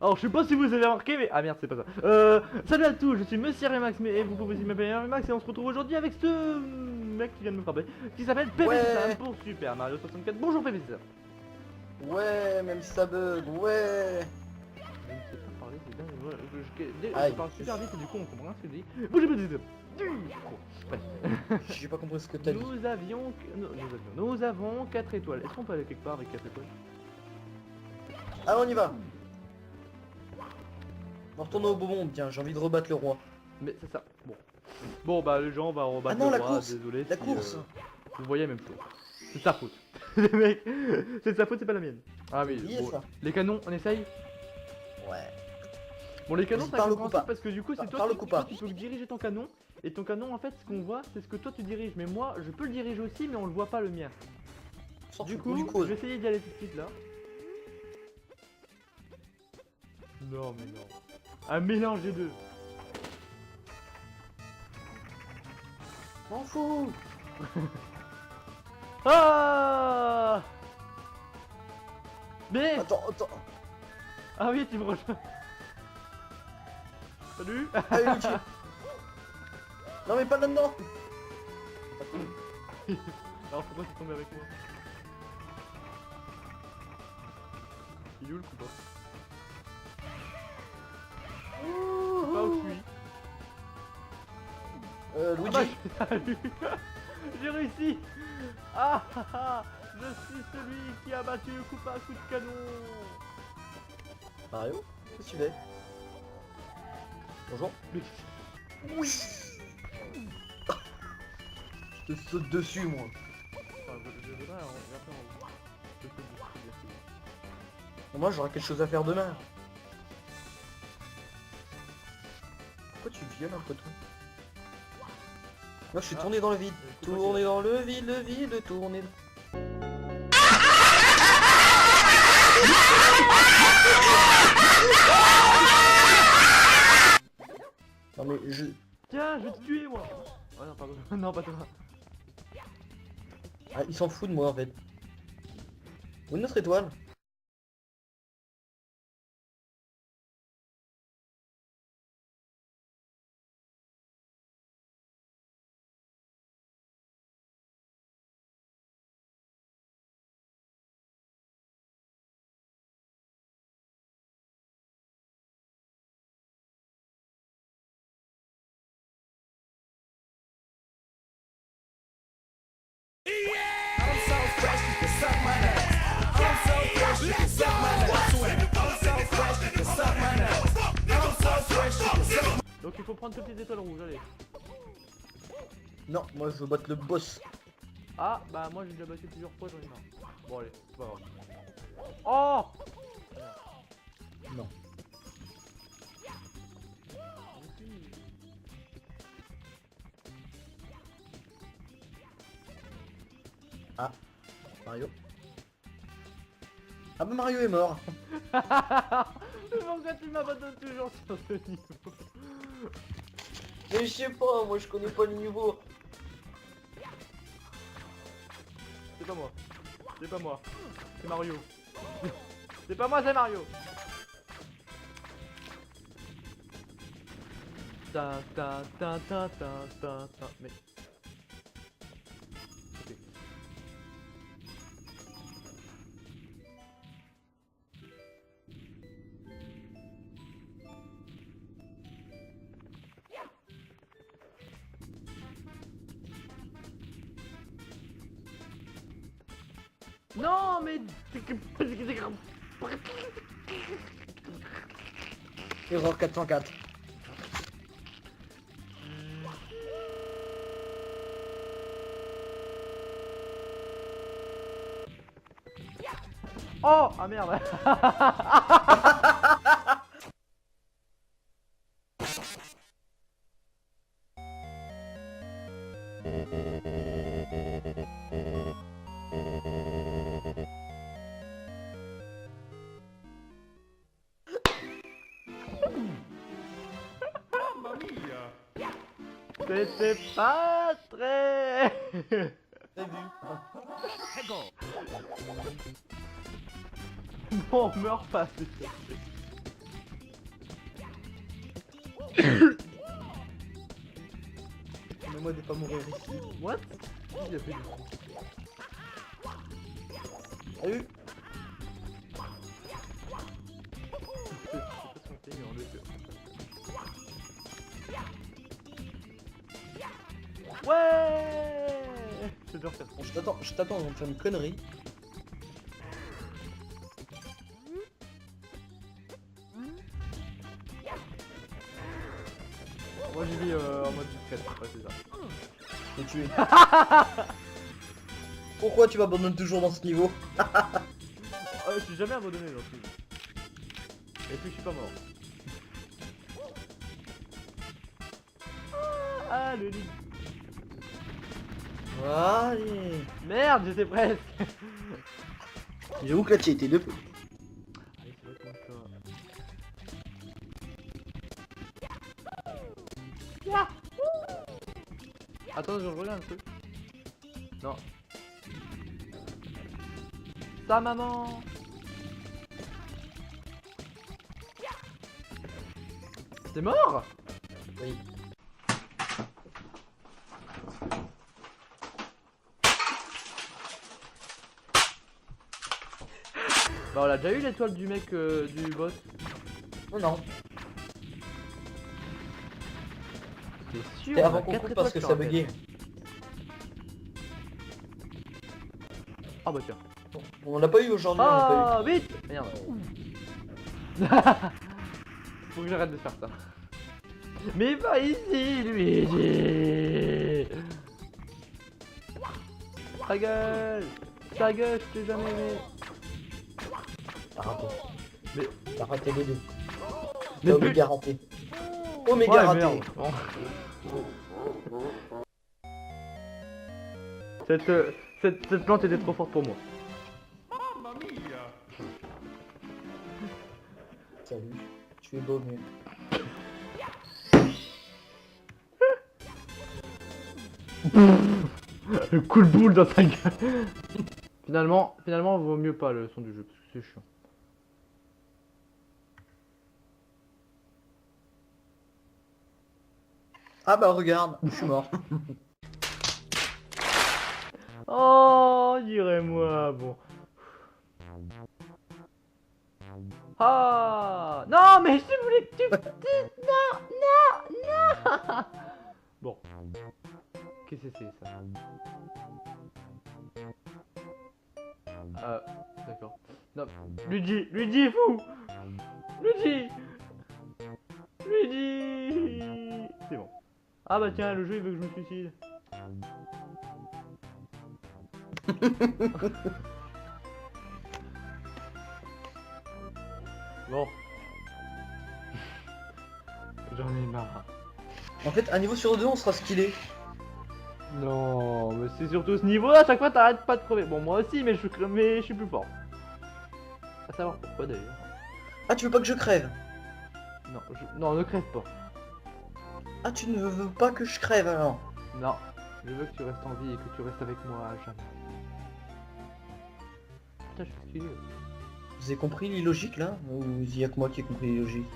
Alors je sais pas si vous avez remarqué mais... Ah merde c'est pas ça. Salut à tous, je suis Monsieur Remax mais vous pouvez aussi m'appeler Remax et on se retrouve aujourd'hui avec ce mec qui vient de me frapper qui s'appelle PPC Ouais. pour Super Mario 64. Bonjour PPC. Ouais, même si ça bug, ouais. Je ne sais pas parler, c'est dingue. Je Aïe. parle super vite et du coup on comprend rien ce que je dis. Bonjour PPC. J'ai pas compris ce que t'as dit. Nous avons 4 étoiles. Est-ce qu'on peut aller quelque part avec 4 étoiles? Ah, on y va. On retourne au beau monde, tiens, j'ai envie de rebattre le roi. Mais c'est ça. Bon bah les gens on va rebattre Ah non, le la roi, course. désolé La si, course. vous voyez la même chose. C'est de sa faute. Les mecs, c'est de sa faute, c'est pas la mienne. Ah oui, oublié bon, ça. les canons, on essaye. Ouais. Bon les canons Vas-y, c'est parle au incompréhensible coupa. parce que du coup c'est toi, Parle au toi coupa. tu peux diriger ton canon. Et ton canon en fait ce qu'on voit c'est ce que toi tu diriges. Mais moi je peux le diriger aussi mais on le voit pas le mien. Du coup je vais essayer d'y aller tout de suite là. Non mais non. Un mélange des deux. M'en fous. Ah mais Attends. ah oui tu me rejoins. Salut. Ah, Luigi. Non mais pas là-dedans. Alors pourquoi tu tombes avec moi? Il est où le coup pas où je suis. Luigi. Ah bah, j'ai réussi. Ah ah ah. Je suis celui qui a battu le coup à coup de canon. Mario, qu'est-ce que tu fais? Bonjour. Mais... Oui. Je te saute dessus, moi. Enfin, je voudrais en regarder en haut. Je peux vous dire. Moi, j'aurai quelque chose à faire demain. Pourquoi tu violes un poteau? Moi, je suis tourné dans le vide. Tourné dans le vide, tourné. Non mais je... Tiens, je vais te tuer moi. Oh non, pardon. Non, pas toi. Ah, il s'en fout de moi en fait. Ou une autre étoile. Donc il faut prendre toutes les étoiles rouges, allez. Non, moi je veux battre le boss. Ah, bah moi j'ai déjà battu plusieurs fois, j'en ai marre. Bon allez, c'est pas grave. Oh Non. Ah, Mario. Ah bah Mario est mort. Mais pourquoi tu m'abandonnes toujours sur ce niveau? Mais je sais pas, moi je connais pas le niveau. C'est pas moi. C'est pas moi. C'est Mario. C'est pas moi, c'est Mario. Ta ta ta ta ta ta ta. Mais. Ok. Non mais... Erreur 404. Oh ah merde. C'était pas très... T'as vu? Non, meurs pas, s'il te plaît. Mais moi de pas mourir ici. What? Il a fait du coup. Salut. C'est pas son pays, on le fait. Ouais! C'est dur faire. Bon, je t'attends avant de faire une connerie. Moi j'ai mis en mode discrète, ouais c'est ça. Et tu es. Pourquoi tu m'abandonnes toujours dans ce niveau? Je suis jamais abandonné dans ce jeu. Et puis je suis pas mort. Ah le lit. Allez. Merde, j'étais presque. J'avoue que là tu étais deux peu. Allez, c'est vrai comme ça. Yeah. Attends, je regarde un truc. Non. Ça maman. T'es mort? Oui. Bah on a déjà eu l'étoile du mec du boss. Oh non. T'es sûr? Et On a avant qu'on quatre coupe étoiles, parce que je te ça rappelle. buguait. Ah bah tiens. On l'a pas eu aujourd'hui, on l'a pas Ah vite. Merde. Faut que j'arrête de faire ça. Mais pas ici, Luigi. Ta gueule. Ta gueule, je t'ai jamais aimé. eu. T'as raté. Mais- T'as raté les deux. Mais T'as plus- Oméga raté. Oméga Ouais, raté. merde. Bon. Cette plante était trop forte pour moi. Salut. Tu es beau mieux. Le coup de boule dans sa gueule. Finalement, vaut mieux pas le son du jeu parce que c'est chiant. Ah bah regarde, je suis mort. Oh, dirais-moi, bon. Ah, non, mais je voulais que tu... Non, non, non. Bon. Qu'est-ce que c'est ça? D'accord. Non, Luigi est fou. Luigi. C'est bon. Ah bah tiens, le jeu il veut que je me suicide. Bon. J'en ai marre. En fait, un niveau sur deux, on sera skillé. Non, mais c'est surtout ce niveau là, à chaque fois t'arrêtes pas de crever. Bon, moi aussi, mais je suis plus fort. À savoir pourquoi d'ailleurs. Ah, tu veux pas que je crève? Non, non, ne crève pas. Ah, tu ne veux pas que je crève alors? Non, je veux que tu restes en vie et que tu restes avec moi à jamais. Putain, je suis fatigué. Vous avez compris l'illogique là? Ou il y a que moi qui ai compris l'illogique?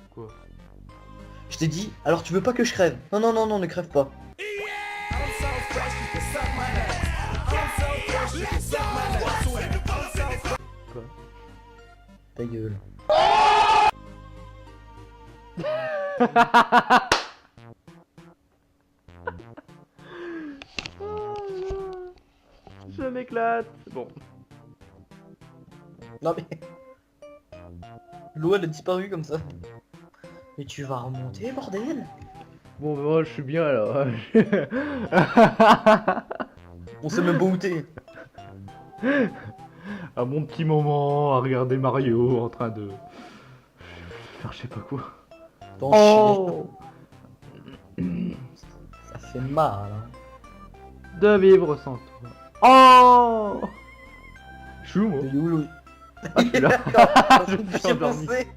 Quoi? Je t'ai dit, alors tu veux pas que je crève? Non, non, non, non, ne crève pas. Quoi? Ta gueule. Je m'éclate. Bon. Non mais... L'eau elle a disparu comme ça. Mais tu vas remonter, bordel? Bon, bah, moi je suis bien alors. On sait même pas où t'es. À mon petit moment, à regarder Mario en train de faire je sais pas quoi. T'en Oh, chier. Ça fait mal. Hein. de vivre sans toi. Oh, je suis où moi? Il est où l'eau? Ah, je suis là. Je Je me suis suis endormi. pensé.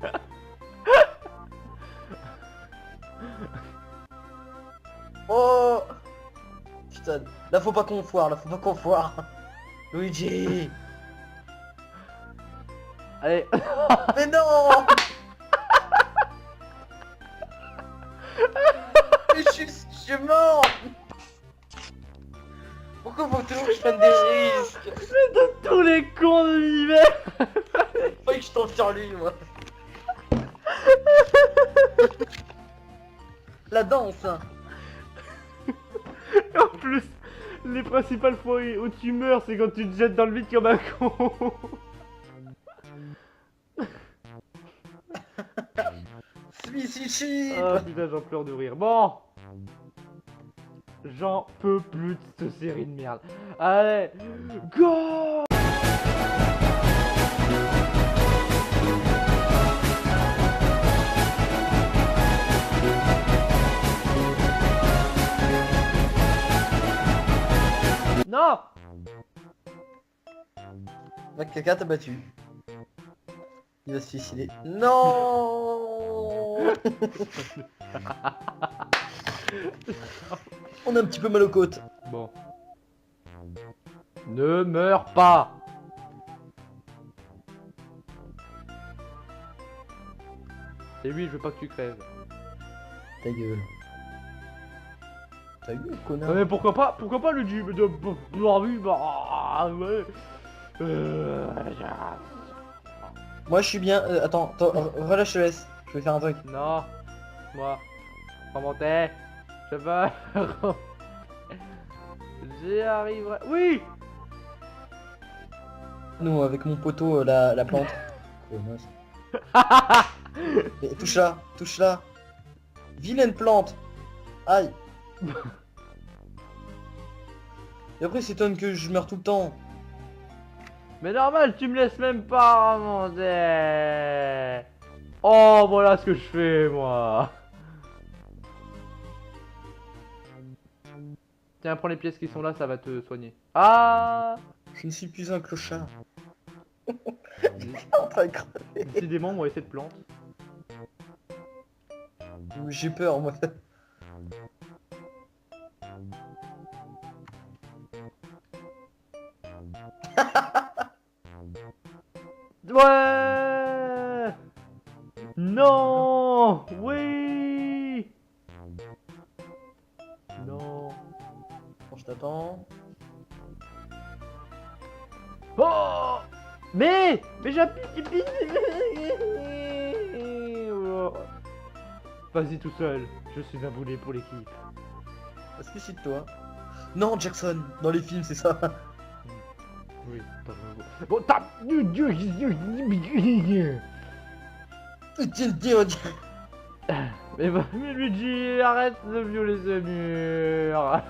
Oh putain, là faut pas qu'on foire, là faut pas qu'on foire. Luigi. Allez. Mais non. suis mort. Pourquoi faut toujours que je prenne des risques? Tous les cons de l'univers. Faut que je tombe sur lui, moi. La danse. En plus, les principales fois où tu meurs, c'est quand tu te jettes dans le vide comme un con. Smithy Sheep. Ah putain, j'en pleure de rire. Bon, j'en peux plus de cette série de merde. Allez, go. Non. Mec, quelqu'un t'a battu. Il va se suicider. Non. On a un petit peu mal aux côtes. Bon. Ne meurs pas. Et oui, je veux pas que tu crèves. Ta gueule. T'as eu, connard? Mais pourquoi pas le du de bah ouais. Moi je suis bien. Attends, relâche le S. Je vais faire un truc. Non, moi, remonter. Je veux. J'y arriverai. Oui. Nous avec mon poteau la plante. Connasse. Mais touche là, touche là. Vilaine plante. Aïe. Et après s'étonne que je meurs tout le temps. Mais normal, tu me laisses même pas remonter. Oh, voilà ce que je fais moi. Tiens, prends les pièces qui sont là, ça va te soigner. Ah. Je ne suis plus un clochard. Décidément, moi, cette plante. J'ai peur, moi. Ouais. Non. Oui. Non. Bon, je t'attends. Oh. Mais j'appuie. Vas-y tout seul, je suis un boulet pour l'équipe. Suicide-toi. Non, Jackson, dans les films, c'est ça. Oui, bon, tape. Mais Luigi, arrête de violer ce mur.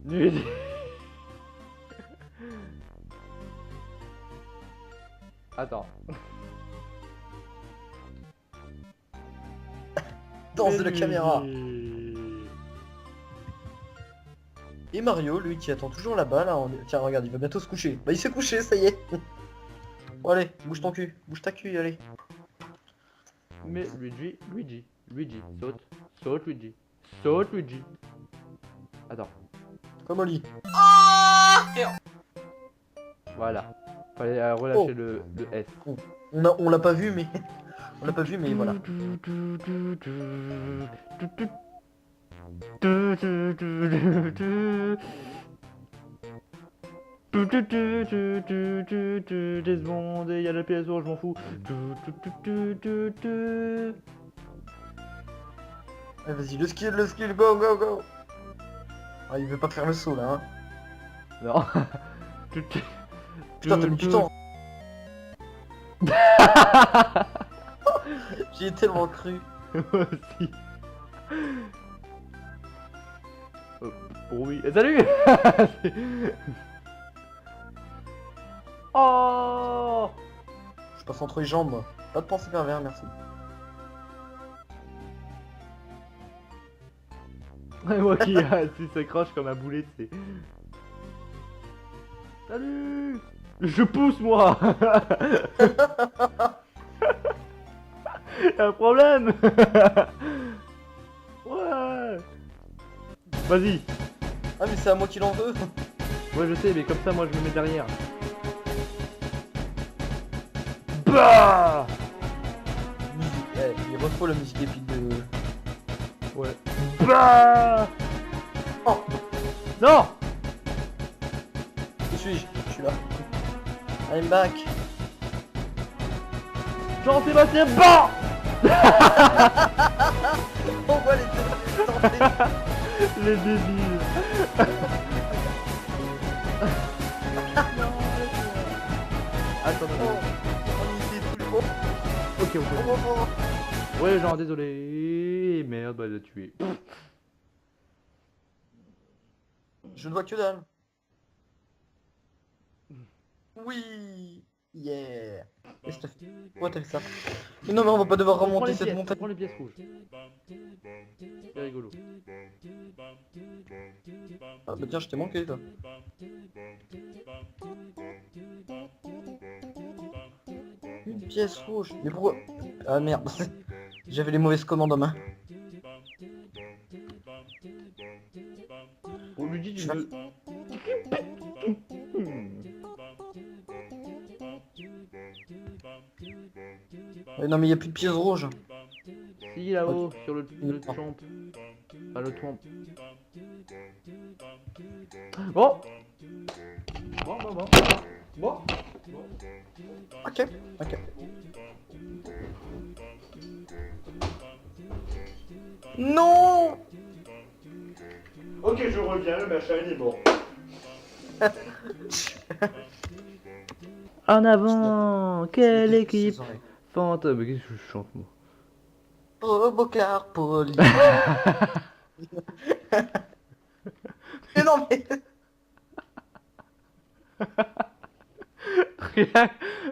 Luigi. Attends. Danse de la Luigi. caméra. Et Mario, lui, qui attend toujours là-bas, là, tiens, regarde, il va bientôt se coucher. Bah, il s'est couché, ça y est. Bon, allez, bouge ton cul, bouge ta cul, allez. Mais Luigi, saute Luigi, saute Luigi. Attends, Comme Oli. voilà. Fallait relâcher Oh. le S. On l'a pas vu, mais... on l'a pas vu, mais voilà. Desmond, il y a la pièce où je m'en fous. Allez, vas-y, le skill, go, go, go. Ah, il veut pas faire le saut, là, hein. Non. Putain, t'as mis du temps. J'y ai tellement cru. Moi aussi. Oh, oui. Salut. Oh. Je passe entre les jambes, moi. Pas de pensée pervers, merci. Moi qui s'accroche comme un boulet, tu sais. Salut. Je pousse, moi. Y'a un problème. Ouais. Vas-y. Ah, mais c'est à moi qu'il en veut. Ouais, je sais, mais comme ça, moi, je me mets derrière. Bah. Il refait faut la musique épique de... Ouais. Bah Oh, non. où suis-je? Je suis là. I'm back. Jean-Sébastien, bah On voit les deux tenter. les débiles. Attends, Oh, on y fait tout le monde. ok, on Oh, peut. oh, oh. Ouais, genre, désolé. Merde, bah, il a tué. Je ne vois que dalle. Oui. Yeah. Qu'est-ce que t'as fait? Pourquoi t'as fait ça? Mais non mais on va pas devoir On prend remonter les cette pièces, on montagne. prend les pièces rouges. C'est rigolo. Ah bah tiens, je t'ai manqué toi. Une pièce rouge. Mais pourquoi? Ah merde. J'avais les mauvaises commandes en main. On lui dit du... Non mais il y a plus de pièces rouges. Si, là-haut, sur le champ. Enfin, le toit. Bon. Bon. Ok, ok. Non. Ok, je reviens, le machin il est bon. En avant, quelle équipe fantôme. Mais qu'est-ce que je chante, moi? Oh, Bocard, Paul. Mais non mais...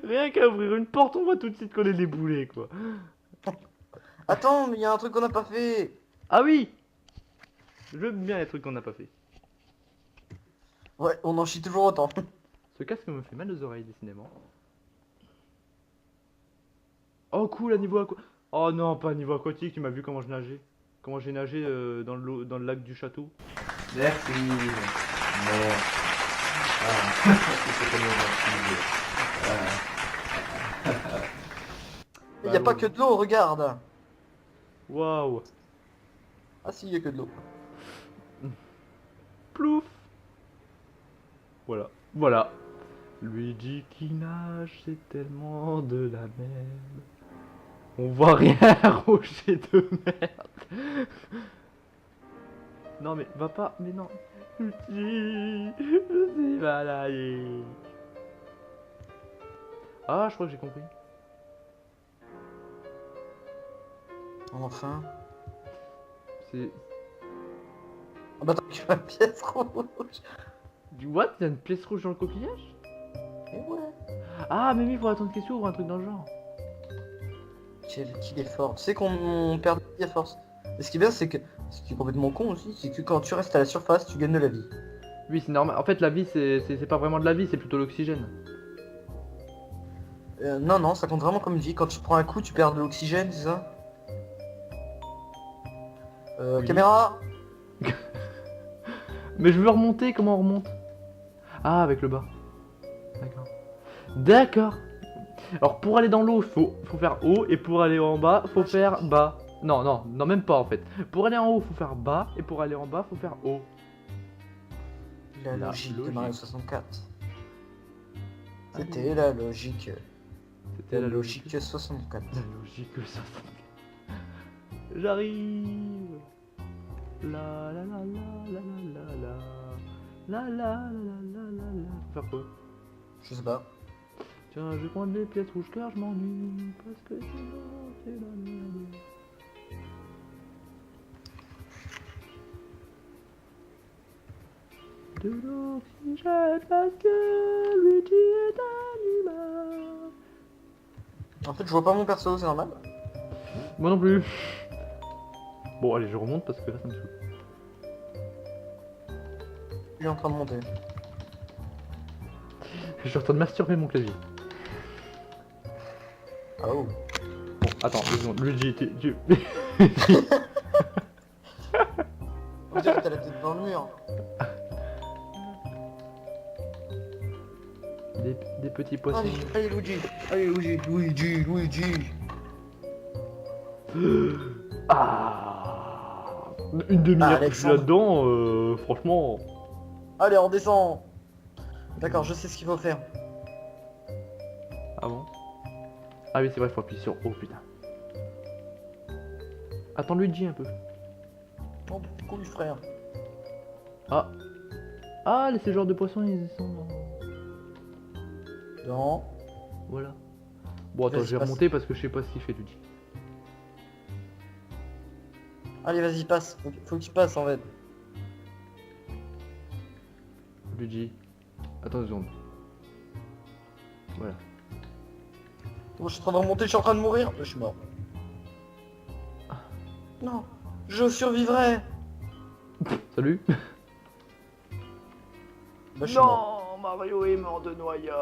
Rien qu'à ouvrir une porte, on voit tout de suite qu'on est des boulets, quoi. Attends, mais il y a un truc qu'on n'a pas fait. Ah oui. J'aime bien les trucs qu'on n'a pas fait. Ouais, on en chie toujours autant. Ce casque me fait mal aux oreilles, décidément. Oh cool, à niveau aquatique. Oh non, pas à niveau aquatique, tu m'as vu comment je nageais. Comment j'ai nagé dans le lac du château. Merci. Bon. Ah. C'est tellement gentil. Il n'y a pas que de l'eau, regarde. Waouh. Ah si, il y a que de l'eau. Plouf. Voilà. Voilà. Luigi qui nage, c'est tellement de la merde. On voit rien, rocher de merde. Non mais va pas, mais non. Luigi, je suis balayé. Ah, je crois que j'ai compris. Enfin. C'est... Ah bah t'as que la pièce rouge. Du what? Il y a une pièce rouge dans le coquillage? Et ouais. Ah, mais oui, il faut attendre qu'il s'ouvre, un truc dans le genre. Qu'il est fort. Tu sais qu'on perd de vie à force. Et ce qui est bien, c'est que... Ce qui est complètement con aussi, c'est que quand tu restes à la surface, tu gagnes de la vie. Oui, c'est normal. En fait, la vie, c'est pas vraiment de la vie, c'est plutôt l'oxygène. Non, non, ça compte vraiment comme vie. Quand tu prends un coup, tu perds de l'oxygène, c'est ça? Oui. Caméra. Mais je veux remonter, comment on remonte? Ah, avec le bas. D'accord. D'accord. Alors, pour aller dans l'eau, faut faire haut, et pour aller en bas, faut faire bas. Non, non, non, même pas en fait. Pour aller en haut, faut faire bas, et pour aller en bas, faut faire haut. La La logique de logique. Mario 64. C'était la logique. C'était La logique 64. La logique, ça. J'arrive. La la la la la la la la la la la la la la. Faut faire quoi? Je sais pas. Tiens, je vais prendre des pièces rouges car je m'ennuie parce que sinon c'est la merde. De l'oxygène parce que Luigi est animal. En fait, je vois pas mon perso, c'est normal. Moi non plus. Bon, allez, je remonte parce que là ça me saoule. Il est en train de monter. Je suis en train de masturber mon clavier. Oh. Bon, attends, 2 secondes. Luigi, tu... On dirait que t'as la tête dans le mur. Des petits poissons. Allez, allez Luigi. Allez Luigi. Luigi, Luigi. Ah, une demi-heure que je suis Alexandre. là-dedans, franchement. Allez, on descend. D'accord, je sais ce qu'il faut faire. Ah bon? Ah oui, c'est vrai, faut appuyer sur O, putain. Attends Luigi un peu. Oh, couille, frère. Ah. Ah, ces genres de poissons, ils sont... Non. Voilà. Bon, attends, Vas-y, je vais passe. remonter parce que je sais pas ce qu'il fait, Luigi. Allez, vas-y, passe. Faut qu'il passe, en fait. Luigi. Attends une seconde. Voilà. Bon, je suis en train de remonter, je suis en train de mourir. Je suis mort. Non. Je survivrai. Salut. Bah, je suis mort. Mario est mort de noyade.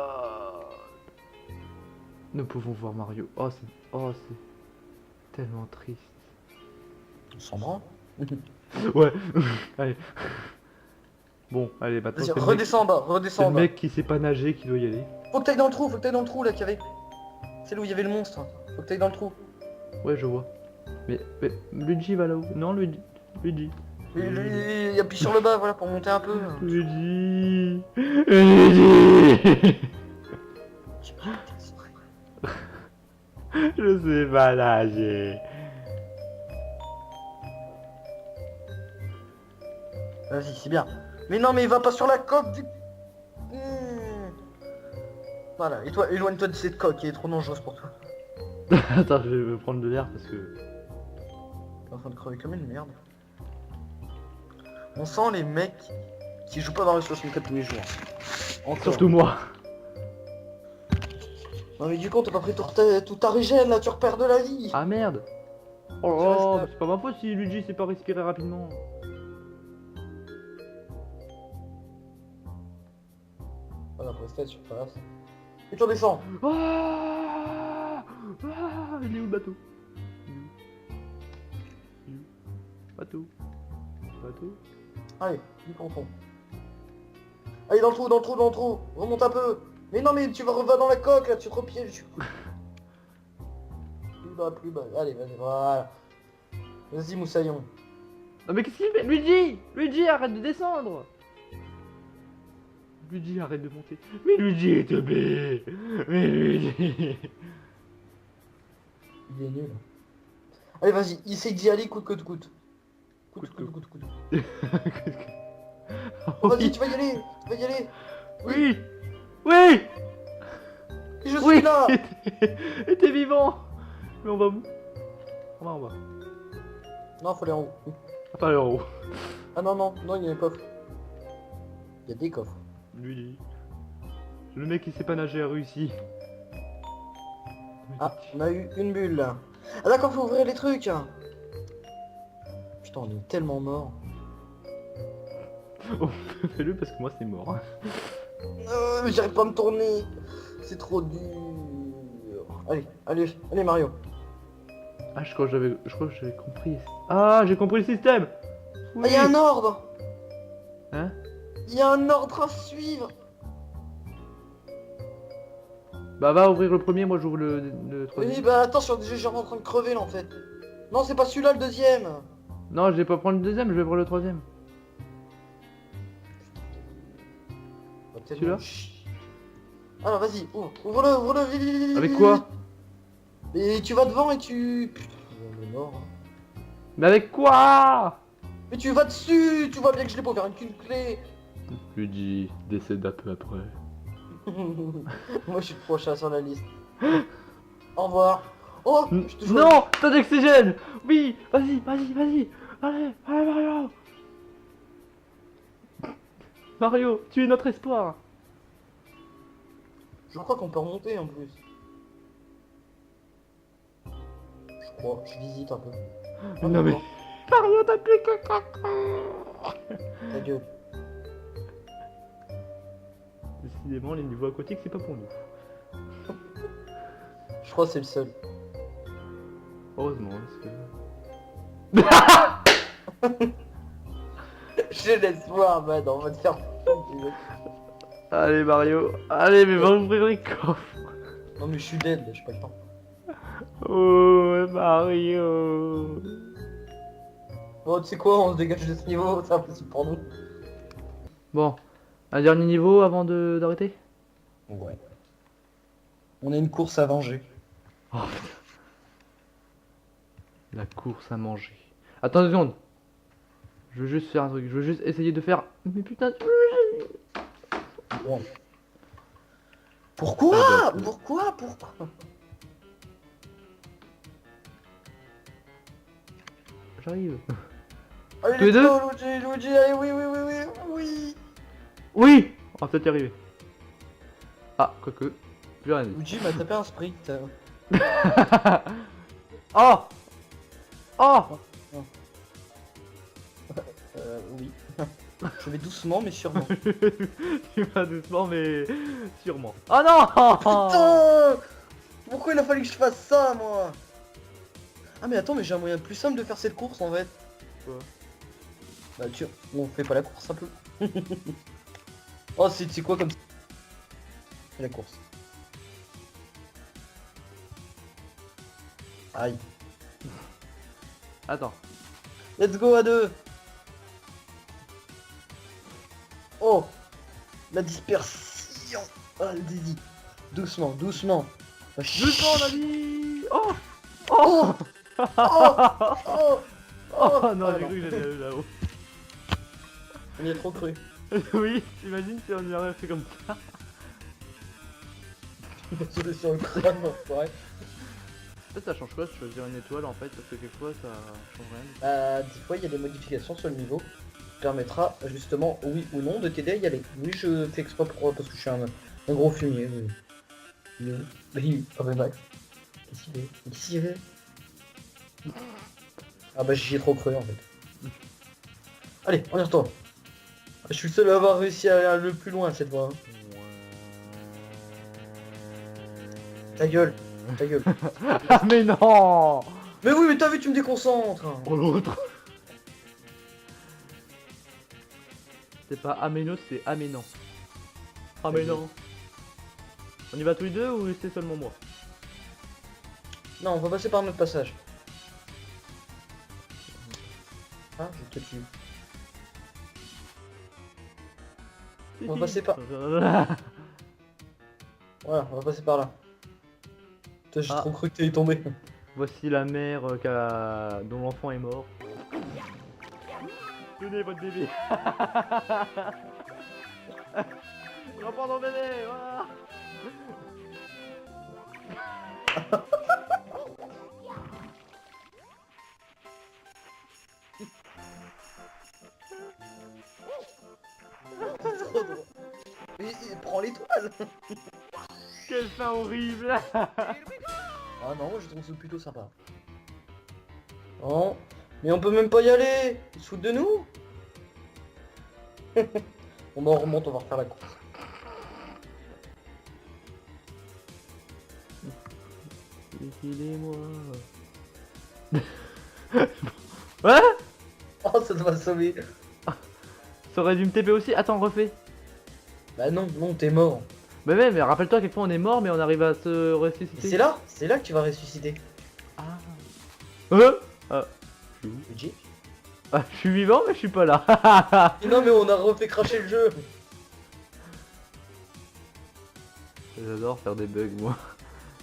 Nous pouvons voir Mario. Oh, c'est tellement triste. On s'en branle. Ouais. Allez. Bon, allez, maintenant Vas-y, c'est le mec, redescends en bas, c'est redescends le en bas. mec qui sait pas nager qui doit y aller. Faut que t'ailles dans le trou, là qu'il y avait. C'est là où il y avait le monstre. Faut que t'ailles dans le trou. Ouais, je vois. Mais Luigi va là-haut. Non, Luigi. Il appuie sur le bas, voilà, pour monter un peu. Luigi. Luigi. Je sais pas nager. Vas-y, c'est bien. Mais non, mais il va pas sur la coque du... Voilà, et toi, éloigne-toi de cette coque, elle est trop dangereuse pour toi. Attends, je vais me prendre de l'air parce que... T'es en train de crever comme une merde. On sent les mecs qui jouent pas dans le 64 tous les jours. Encore. Surtout moi. Non mais du coup, t'as pas pris toute ta régène là, tu repères de la vie. Ah merde. Oh, Tu oh, restes là. mais c'est pas ma faute si Luigi sait pas respirer rapidement. Voilà, pour rester sur place. Et tu redescends. Ah, ah, il est où le bateau? Il est où? Il est où? Bateau. Bateau. Allez, du ponton. Allez, dans le trou. Remonte un peu. Mais non, mais tu vas dans la coque là, tu te repièges. Plus bas. Allez, vas-y, voilà. Vas-y, Moussaillon. Non mais qu'est-ce qu'il fait? Luigi! Luigi, arrête de descendre! Luigi, arrête de monter. Mais Luigi est teubé! Mais Luigi! Il est nul. Allez, vas-y, essaye d'y aller coûte que coûte. Coûte. Oh, vas-y, tu vas y aller. Oui! Oui! Et je suis Oui! là. Et t'es vivant! Mais on va où? On va en bas. Non, faut aller en haut. Enfin, en haut. Ah non, il y a un coffre. Il y a des coffres. Luigi. Le mec qui sait pas nager a réussi. Ah, on a eu une bulle là. Ah d'accord, faut ouvrir les trucs. Putain, on est tellement mort. Oh, fais-le parce que moi c'est mort. Mais j'arrive pas à me tourner. C'est trop dur. Allez Mario. Ah, je crois que j'avais compris. Ah, j'ai compris le système! Ah, il y a un ordre. Hein? Il y a un ordre à suivre. Bah, va ouvrir le premier, moi j'ouvre le troisième. Oui, bah attention, déjà j'ai en train de crever là en fait. Non, c'est pas celui-là le deuxième. Non, je vais pas prendre le deuxième, je vais prendre le troisième. Celui-là? Alors vas-y, ouvre-le, vite. Avec quoi? Et tu vas devant et tu... Putain, on est mort. Hein. Mais avec quoi? Mais tu vas dessus, tu vois bien que je l'ai pas ouvert avec une clé. Luigi décède un peu après. Moi je suis le prochain sur la liste. Au revoir. Oh, je te jure. Non! T'as d'oxygène! Oui! Vas-y! Allez, Mario! Mario, tu es notre espoir! Je crois qu'on peut remonter en plus. Je visite un peu. Oh, Non mais... Mario, t'as plus que caca! Ta gueule. Décidément, les niveaux aquatiques, c'est pas pour nous. Je crois que c'est le seul. Heureusement, parce que... Je laisse voir, man, on va te faire foutre. Allez Mario, allez mais va ouvrir les coffres. Non mais je suis dead, là, j'ai pas le temps. Oh, Mario. Bon, tu sais quoi, on se dégage de ce niveau, c'est impossible pour nous. Bon, un dernier niveau avant d'arrêter. Ouais. On a une course à venger. Oh, putain. La course à manger. Attends 2 secondes. Je veux juste faire un truc. Je veux juste essayer de faire. Mais putain. Bon. Pourquoi? Ah, bah, Pourquoi? J'arrive. Allez, Tous les let's deux go, Luigi, allez, oui. Oui. On va peut-être y arriver. Ah, quoique. Plus rien dit. Luigi m'a tapé un sprint. Oh. Oh. Oui. Je vais doucement mais sûrement. Tu vas doucement, mais sûrement. Oh non. Putain! Pourquoi il a fallu que je fasse ça, moi? Ah mais attends, mais j'ai un moyen plus simple de faire cette course en fait. Quoi? Bah tu... On fait pas la course un peu. Oh c'est quoi comme ça? La course. Aïe. Attends. Let's go à deux. Oh, la dispersion. Ah le Didi. Doucement, doucement. Doucement, on a dit. Oh. Oh. Oh. Oh. Oh non, j'ai cru que j'allais aller là-haut. On y a trop cru. Oui, t'imagines si on y aurait fait comme ça. Sur le crâne, ouais. Peut-être ça change quoi de choisir une étoile en fait, parce que quelquefois ça change rien. Des fois il y a des modifications sur le niveau qui permettra justement, oui ou non, de t'aider à y aller. Oui, je fais exprès pour, parce que je suis un gros fumier. Oui. Oui, ah bah Max. Qu'est-ce qu'il est? Ah bah j'y ai trop cru en fait. Allez, on y retourne. Je suis le seul à avoir réussi à aller le plus loin cette fois. Hein. Ta gueule. Ah mais non. Mais oui, mais t'as vu, tu me déconcentres. Oh l'autre. C'est pas Aménos, c'est Aménan. Aménan. On y va tous les deux ou c'est seulement moi? Non, on va passer par notre passage. Ah, je te tue. On va passer par... Voilà, on va passer par là. Putain, j'ai Ah. trop cru que t'allais tomber. Voici la mère dont l'enfant est mort. Tenez votre bébé. Reprends ton bébé, voilà. C'est trop drôle. Mais prends l'étoile. Quelle fin horrible. Ah non, moi je trouve ça plutôt sympa. Oh, mais on peut même pas y aller. Ils se foutent de nous. Bon bah on remonte, on va refaire la course. Aidez-moi. Ouais. Oh, ça doit sauver. Ça aurait dû me TP aussi. Attends, refais. Bah non, t'es mort. Bah ouais, mais rappelle-toi à quel point on est mort, mais on arrive à se Et ressusciter. c'est là que tu vas ressusciter. Ah. Luigi. Ah, je suis vivant, mais je suis pas là. Et non mais on a refait cracher le jeu. J'adore faire des bugs, moi.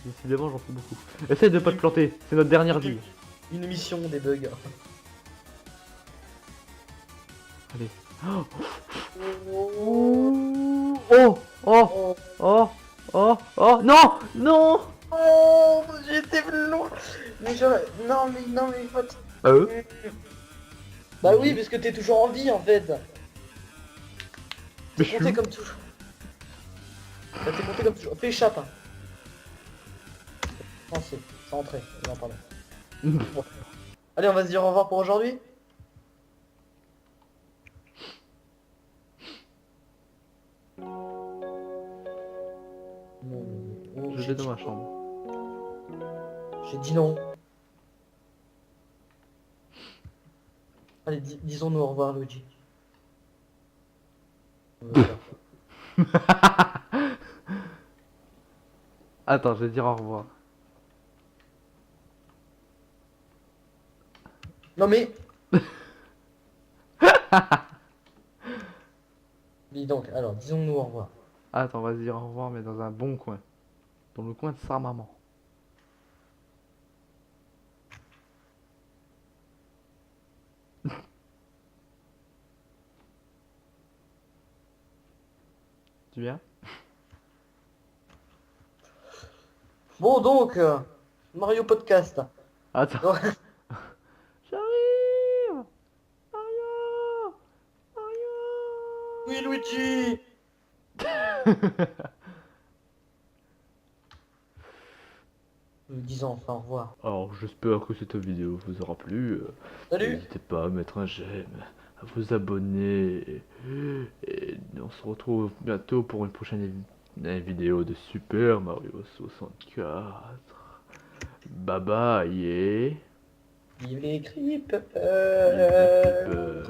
Décidément, j'en fais beaucoup. Essaye de pas te planter, c'est notre dernière vie. Une mission des bugs. Allez. Oh, Oh. Oh. oh, Oh. Oh. Oh. Non. Non. oh, j'étais loin. Mais non mais faut... Bah oui, parce que t'es toujours en vie en fait. Mais T'es compté comme toujours. T'es compté comme toujours. Fais échappe. Hein. Non, c'est rentré. Non, pardon. Bon. Allez, on va se dire au revoir pour aujourd'hui. Non, Je vais dans ma chambre. J'ai dit non. Allez, disons-nous au revoir, Luigi. Voilà. Attends, je vais dire au revoir. Non mais... Dis donc, alors, disons-nous au revoir. Attends, vas-y, dire au revoir, mais dans un bon coin. Dans le coin de sa maman. Tu viens? Bon donc, Mario Podcast. Attends. Donc, J'arrive! Mario! Mario! oui Luigi. Nous disons enfin au revoir. Alors, j'espère que cette vidéo vous aura plu. Salut. N'hésitez pas à mettre un j'aime, à vous abonner. Et on se retrouve bientôt pour une prochaine vidéo de Super Mario 64. Bye bye et... Vive les creepers. Vive les creepers.